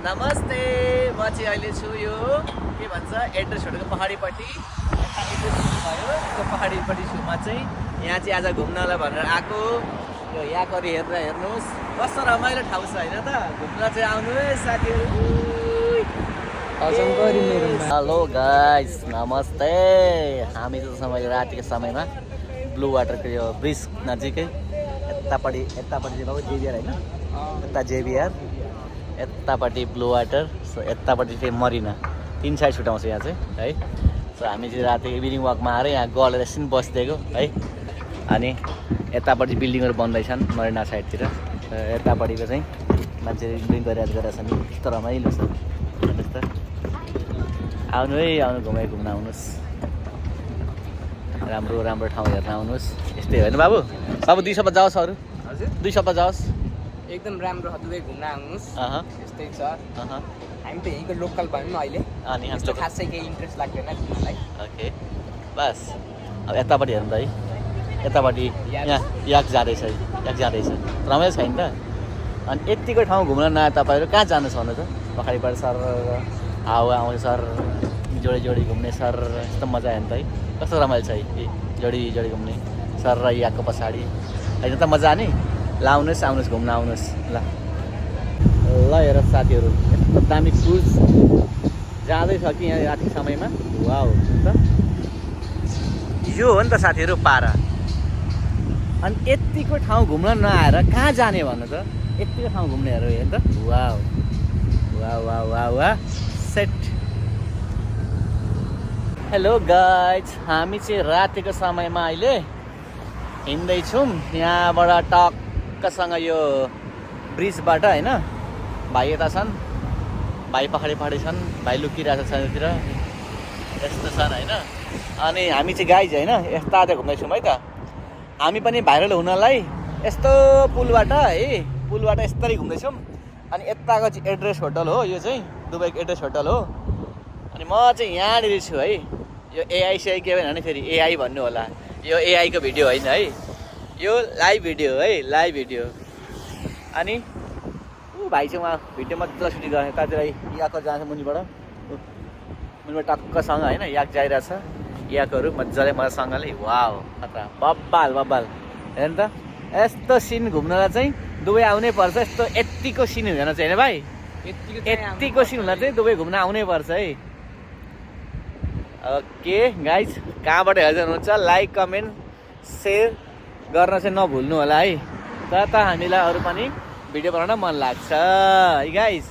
नमस्ते, म चाहिँ अहिले छु यो के भन्छ एड्रेस होटलको पहाडीपट्टि भयो त्यो पहाडीपट्टि छु म चाहिँ। यहाँ चाहिँ आज घुम्नलाई भनेर आएको। यो यहाँको हेरेर हेर्नुहोस् कस्तो रमाइलो ठाउँ छ होइन त। घुम्न चाहिँ आउनुहोस् साथीहरू। हेलो गाइस, नमस्ते। हामी चाहिँ समय रातिको समयमा ब्लू वाटरको यो ब्रिज नजिकै यतापट्टि चाहिँ बाबु जेबिआर होइन, यता जेबिआर, यतापट्टि ब्लू वाटर, सो यतापट्टि चाहिँ मरिना, तिन साइड छुट्याउँछ यहाँ चाहिँ है। सो हामी चाहिँ राति इभिनिङ वकमा आएर यहाँ गलेर एकछिन बसिदिएको है। अनि यतापट्टि बिल्डिङहरू बन्दैछन् मरिना साइडतिर। यतापट्टिको चाहिँ मान्छेले ड्रिङ्क गरिरहेछन्। यस्तो रमाइलो छ त्यस्तो। आउनु है, आउनु घुम्न आउनुहोस्। राम्रो राम्रो ठाउँ हेर्न आउनुहोस्। यस्तै होइन बाबु? बाबु 2 सप्ताह जाओस् अरू। हजुर 2 सप्ताह जाओस्। एकदम राम्रो छ, दुवै घुम्न आउनुहोस्। यस्तै छ। हामी त यहीँको लोकल भयौँ अहिले। अनि हाम्रो खासै केही इन्ट्रेस्ट लाग्दैन घुम्नलाई। ओके बस। अब यतापट्टि हेर्नु त है, यतापट्टि यहाँ याक जाँदैछ, रमाइलो छैन त। अनि यतिको ठाउँ घुम्न नआए तपाईँहरू कहाँ जानुहोस् भन्नु त? पहाडीबाट सर हावा आउने सर, जोडी घुम्ने सर, यस्तो मजा आयो नि त है। कस्तो रमाइलो छ है जोडी घुम्ने सर र यहाँको पछाडि होइन त मजा नि। ल आउनुहोस् घुम्न आउनुहोस्। ल हेर साथीहरू, यस्तो दामी क्रुज जाँदैछ कि यहाँ रातिको समयमा। वाउ त यो हो नि त साथीहरू पारा। अनि यतिको ठाउँ घुम्न नआएर कहाँ जाने भन्नु त? यतिको ठाउँ घुम्नेहरू हेर्नु त। Wow wow wow wow wow set. Hello guys, हामी चाहिँ रातिको समयमा अहिले हिँड्दैछौँ यहाँबाट टक्कसँग यो ब्रिजबाट होइन। भाइ यता छन्, भाइ पहाडी छन्, भाइ लुकिरहेको छ छानातिर, यस्तो छन् होइन। अनि हामी चाहिँ गाइज होइन यस्ता घुम्दैछौँ है त। हामी पनि भाइरल हुनलाई यस्तो पुलबाट यस्तरी घुम्दैछौँ। अनि यताको चाहिँ एड्रेस होटल हो, यो चाहिँ दुबईको एड्रेस होटल हो। अनि म चाहिँ यहाँनिर छु है। यो एआई के भएन भने फेरि एआई भन्नु होला, यो एआईको भिडियो होइन है, यो लाइभ भिडियो है, लाइभ भिडियो। अनि भाइ चाहिँ उहाँ भिडियो मजाले सुटिङ गर्ने यतातिर याकहरू जान्छ मुनिबाट टक्कसँग होइन। याक जाइरहेछ, याकहरू मजासँगले। वाउ खतरा, बब्बाल हेर्नु त। यस्तो सिन घुम्नलाई चाहिँ दुबई आउनै पर्छ। यतिको सिन हुँदैन चाहिँ होइन भाइ, यतिको सिन हुँदा चाहिँ दुबई घुम्न आउनै पर्छ है। ओके गाइज, कहाँबाट हेर्दै हुनुहुन्छ लाइक कमेन्ट सेयर गर्न चाहिँ नभुल्नु होला है। त हामीलाई अरू पनि भिडियो बनाउन मन लाग्छ है गाइज।